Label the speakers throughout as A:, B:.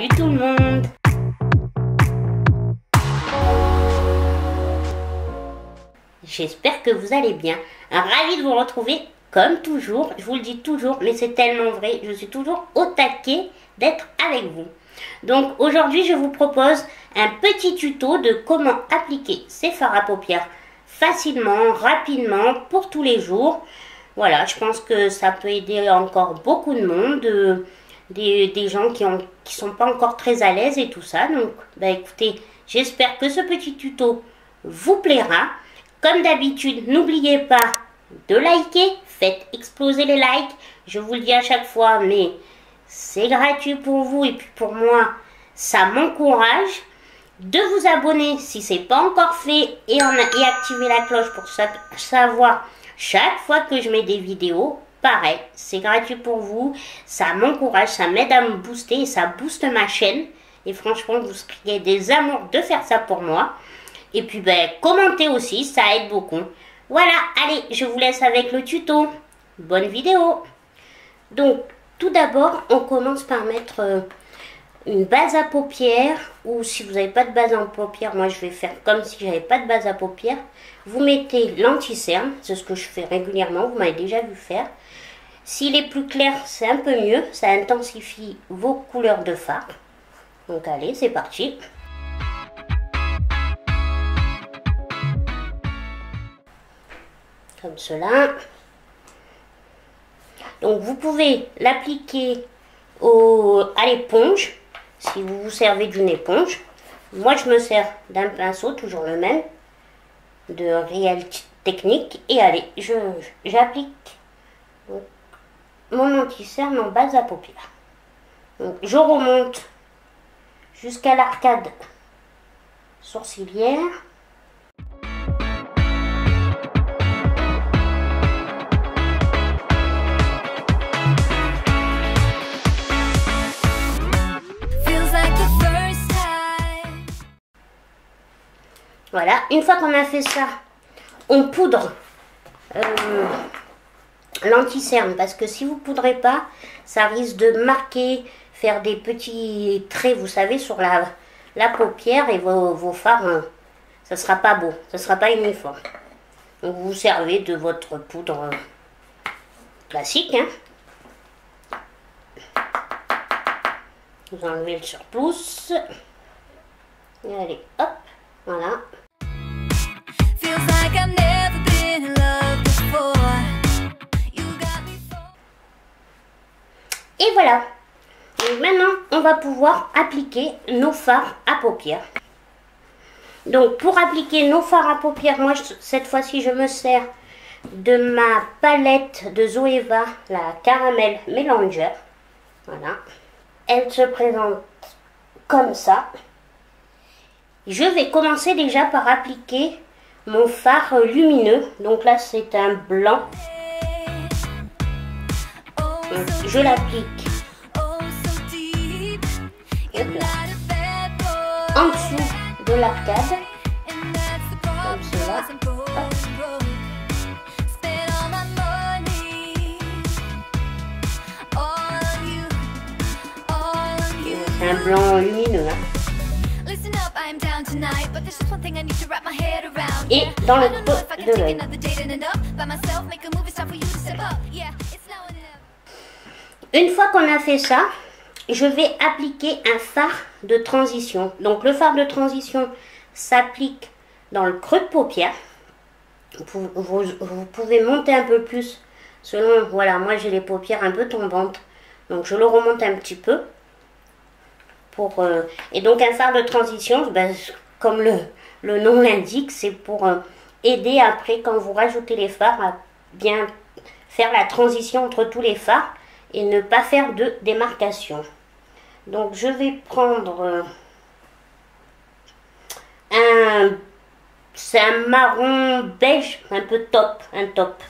A: Salut tout le monde! J'espère que vous allez bien. Ravi de vous retrouver comme toujours. Je vous le dis toujours, mais c'est tellement vrai. Je suis toujours au taquet d'être avec vous. Donc aujourd'hui, je vous propose un petit tuto de comment appliquer ces fards à paupières facilement, rapidement, pour tous les jours. Voilà, je pense que ça peut aider encore beaucoup de monde, des gens qui sont pas encore très à l'aise et tout ça. Donc, écoutez, j'espère que ce petit tuto vous plaira. Comme d'habitude, n'oubliez pas de liker, faites exploser les likes. Je vous le dis à chaque fois, mais c'est gratuit pour vous et puis pour moi, ça m'encourage. De vous abonner si ce n'est pas encore fait et activer la cloche pour savoir chaque fois que je mets des vidéos. Pareil, c'est gratuit pour vous, ça m'encourage, ça m'aide à me booster et ça booste ma chaîne. Et franchement, vous seriez des amours de faire ça pour moi. Et puis, commentez aussi, ça aide beaucoup. Voilà, allez, je vous laisse avec le tuto. Bonne vidéo. Donc, tout d'abord, on commence par mettre une base à paupières. Ou si vous n'avez pas de base à paupières, moi je vais faire comme si j'avais pas de base à paupières. Vous mettez l'anti-cerne, c'est ce que je fais régulièrement, vous m'avez déjà vu faire. S'il est plus clair, c'est un peu mieux, ça intensifie vos couleurs de fard. Donc allez, c'est parti. Comme cela. Donc vous pouvez l'appliquer à l'éponge, si vous vous servez d'une éponge. Moi je me sers d'un pinceau, toujours le même, de Real Technique. Et allez, j'applique mon anti-cerne en base à paupières. Donc, je remonte jusqu'à l'arcade sourcilière. Voilà, une fois qu'on a fait ça, on poudre l'anti-cerne, parce que si vous ne poudrez pas, ça risque de marquer, faire des petits traits, vous savez, sur la paupière, et vos fards, ça ne sera pas beau, ça ne sera pas uniforme. Donc vous vous servez de votre poudre classique. Hein. Vous enlevez le surplus. Et allez, hop, voilà. Et voilà. Et maintenant, on va pouvoir appliquer nos fards à paupières. Donc, pour appliquer nos fards à paupières, moi, cette fois-ci, je me sers de ma palette de Zoeva, la Caramel Mélanger. Voilà. Elle se présente comme ça. Je vais commencer déjà par appliquer mon fard lumineux. Donc là, c'est un blanc. Donc, je l'applique en dessous de l'arcade, comme cela. C'est un blanc lumineux. Hein. Et dans le creux de l'œil. Une fois qu'on a fait ça, je vais appliquer un fard de transition. Donc le fard de transition s'applique dans le creux de paupière. Vous pouvez monter un peu plus selon, voilà, moi j'ai les paupières un peu tombantes. Donc je le remonte un petit peu. Et donc un fard de transition, comme le nom l'indique, c'est pour aider après quand vous rajoutez les fards à bien faire la transition entre tous les fards et ne pas faire de démarcation. Donc je vais prendre c'est un marron beige, un peu top, un top.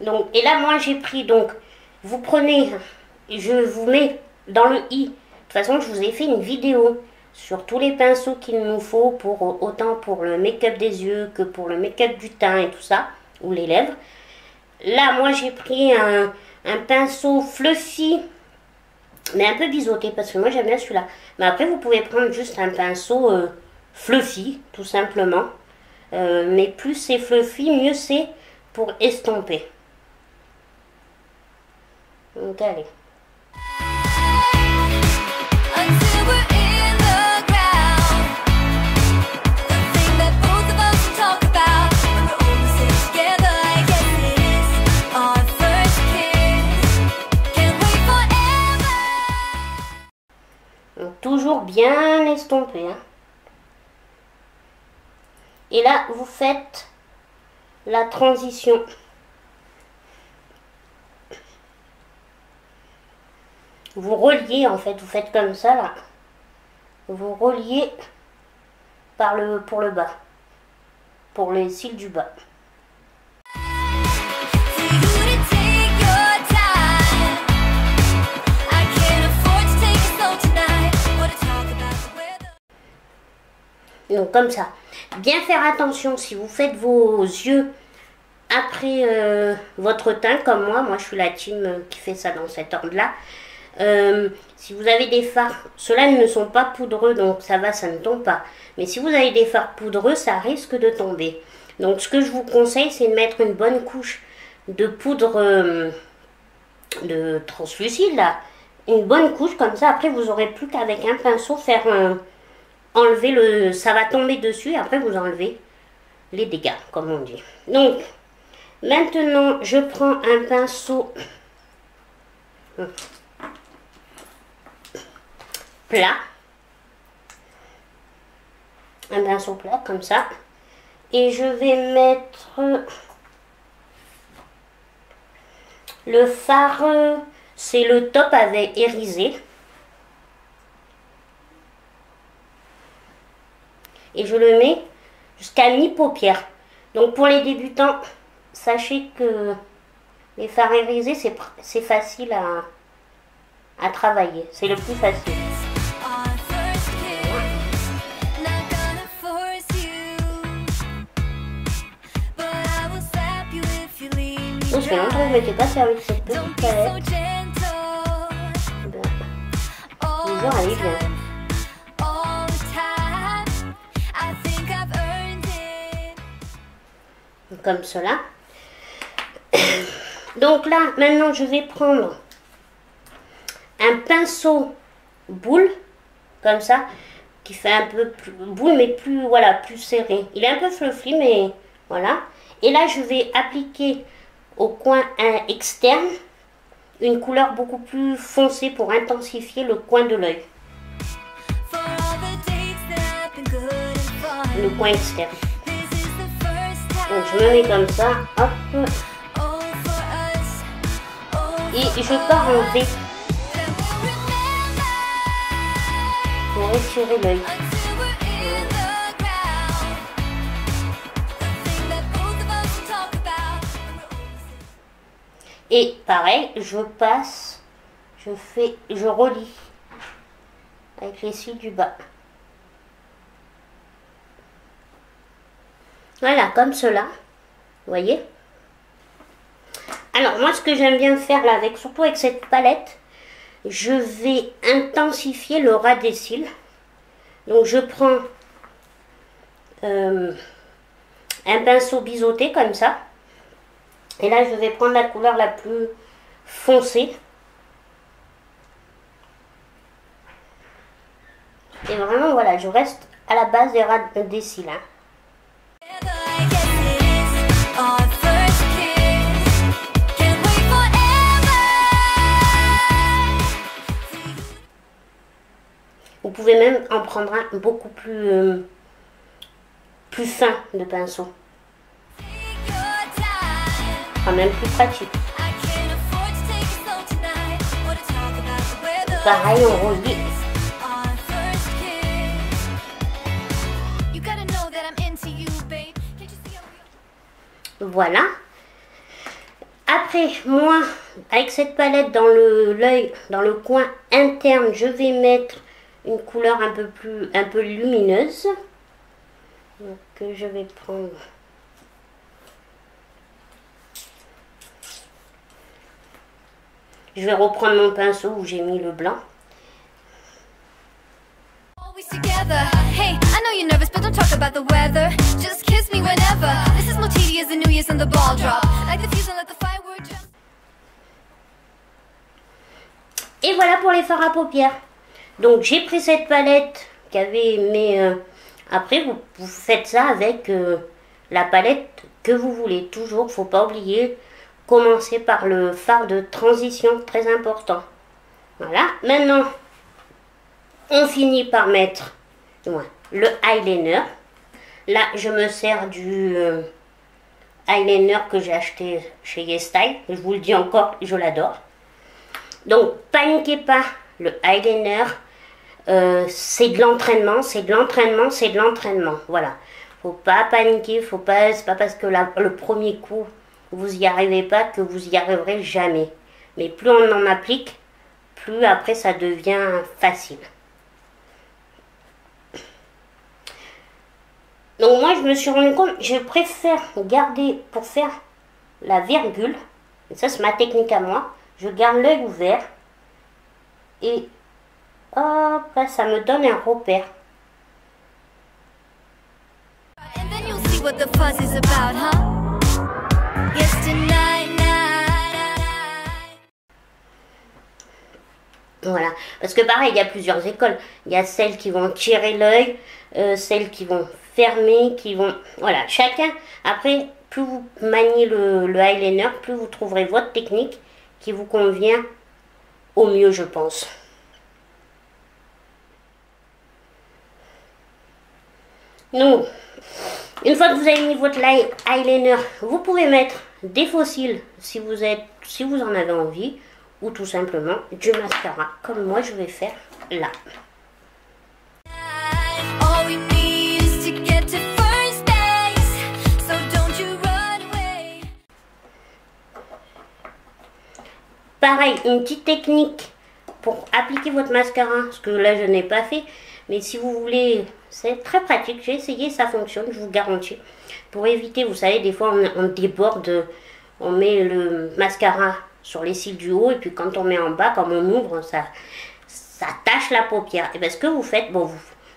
A: Donc, et là, moi, j'ai pris, donc, vous prenez, je vous mets dans le i. De toute façon, je vous ai fait une vidéo sur tous les pinceaux qu'il nous faut, autant pour le make-up des yeux que pour le make-up du teint et tout ça, ou les lèvres. là, moi, j'ai pris un pinceau fluffy, mais un peu biseauté, parce que moi, j'aime bien celui-là. Mais après, vous pouvez prendre juste un pinceau fluffy, tout simplement. Mais plus c'est fluffy, mieux c'est pour estomper. Donc, allez. Donc, toujours bien estomper. Hein. Et là, vous faites la transition. Vous reliez en fait, vous faites comme ça là. Vous reliez pour le bas, pour les cils du bas. Donc comme ça. Bien faire attention si vous faites vos yeux après votre teint, comme moi je suis la team qui fait ça dans cet ordre-là. Si vous avez des fards, ceux-là ne sont pas poudreux, donc ça va, ça ne tombe pas. Mais si vous avez des fards poudreux, ça risque de tomber. Donc ce que je vous conseille, c'est de mettre une bonne couche de poudre de translucide, là. Une bonne couche, comme ça, après vous aurez plus qu'avec un pinceau faire enlever le... Ça va tomber dessus, et après vous enlevez les dégâts, comme on dit. Donc, maintenant, je prends un pinceau plat. Un pinceau plat, comme ça. Et je vais mettre le fard, c'est le top avec irisé. Et je le mets jusqu'à mi-paupière. Donc pour les débutants, sachez que les fards irisés, c'est facile à travailler. C'est le plus facile. Oh, ça fait longtemps que je ne m'étais pas servi de cette petite palette. Disons, elle est bien. Comme cela. Donc là, maintenant, je vais prendre un pinceau boule, comme ça, qui fait un peu plus boule, mais plus, voilà, plus serré. Il est un peu fluffy, mais voilà. Et là, je vais appliquer au coin externe une couleur beaucoup plus foncée pour intensifier le coin de l'œil. Le coin externe. Donc je me mets comme ça, hop. Et je pars en V pour retirer l'œil. Et pareil, je passe, je relie avec les cils du bas. Voilà, comme cela, vous voyez. Alors moi, ce que j'aime bien faire là, surtout avec cette palette, je vais intensifier le ras des cils. Donc je prends un pinceau biseauté comme ça. Et là, je vais prendre la couleur la plus foncée. Et vraiment, voilà, je reste à la base des ras des cils. Hein. Vous pouvez même en prendre un beaucoup plus fin de pinceau. Enfin, même plus pratique. Pareil, on relie. Voilà. Après, moi, avec cette palette dans l'œil, dans le coin interne, je vais mettre une couleur un peu lumineuse. Donc, je vais prendre Je vais reprendre mon pinceau où j'ai mis le blanc.
B: Together. Hey, I know you're nervous, but don't talk about the weather. Just kiss me whenever. This is more tedious than New Year's and the ball drop. Like the fuse and let the fireworks jump.
A: Et voilà pour les fards à paupières. Donc j'ai pris cette palette qu'avait mais après vous faites ça avec la palette que vous voulez. Toujours, faut pas oublier, commencer par le fard de transition, très important. Voilà, maintenant on finit par mettre le eyeliner. Là, je me sers du eyeliner que j'ai acheté chez YesStyle. Je vous le dis encore, je l'adore. Donc, paniquez pas, le eyeliner, c'est de l'entraînement, c'est de l'entraînement, c'est de l'entraînement. Voilà, faut pas paniquer, c'est pas parce que le premier coup, vous y arrivez pas que vous y arriverez jamais. Mais plus on en applique, plus après ça devient facile. Donc moi je me suis rendu compte, je préfère garder pour faire la virgule, et ça c'est ma technique à moi, je garde l'œil ouvert et hop, là, ça me donne un repère.
B: And then you'll see what the fuzz is about, huh? Yes, tonight,
A: Voilà, parce que pareil, il y a plusieurs écoles. Il y a celles qui vont tirer l'œil, celles qui vont fermer, qui vont... Voilà, chacun, après, plus vous maniez le eyeliner, plus vous trouverez votre technique qui vous convient au mieux, je pense. Donc, une fois que vous avez mis votre eyeliner, vous pouvez mettre des faux cils si vous en avez envie, ou tout simplement du mascara, comme moi je vais faire là. Pareil, une petite technique pour appliquer votre mascara, ce que là je n'ai pas fait, mais si vous voulez, c'est très pratique, j'ai essayé, ça fonctionne, je vous garantis. Pour éviter, vous savez, des fois on déborde, on met le mascara sur les cils du haut, et puis quand on met en bas, comme on ouvre, ça tache la paupière. Et bien ce que vous faites, bon,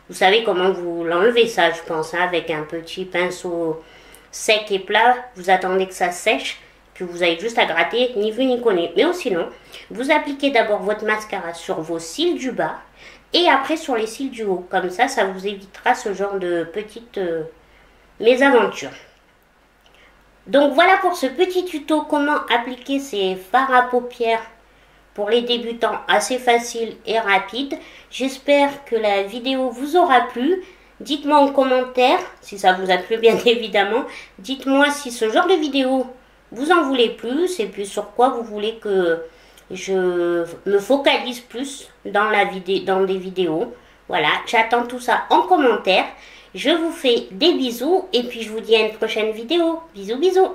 A: vous savez comment vous l'enlevez ça, je pense, hein, avec un petit pinceau sec et plat, vous attendez que ça sèche, puis vous avez juste à gratter, ni vu ni connu. Mais sinon, vous appliquez d'abord votre mascara sur vos cils du bas, et après sur les cils du haut. Comme ça, ça vous évitera ce genre de petites mésaventures. Donc voilà pour ce petit tuto comment appliquer ces fards à paupières pour les débutants, assez facile et rapide. J'espère que la vidéo vous aura plu. Dites-moi en commentaire si ça vous a plu, bien évidemment. Dites-moi si ce genre de vidéo vous en voulez plus et puis sur quoi vous voulez que je me focalise plus dans des vidéos. Voilà, j'attends tout ça en commentaire. Je vous fais des bisous et puis je vous dis à une prochaine vidéo. Bisous, bisous.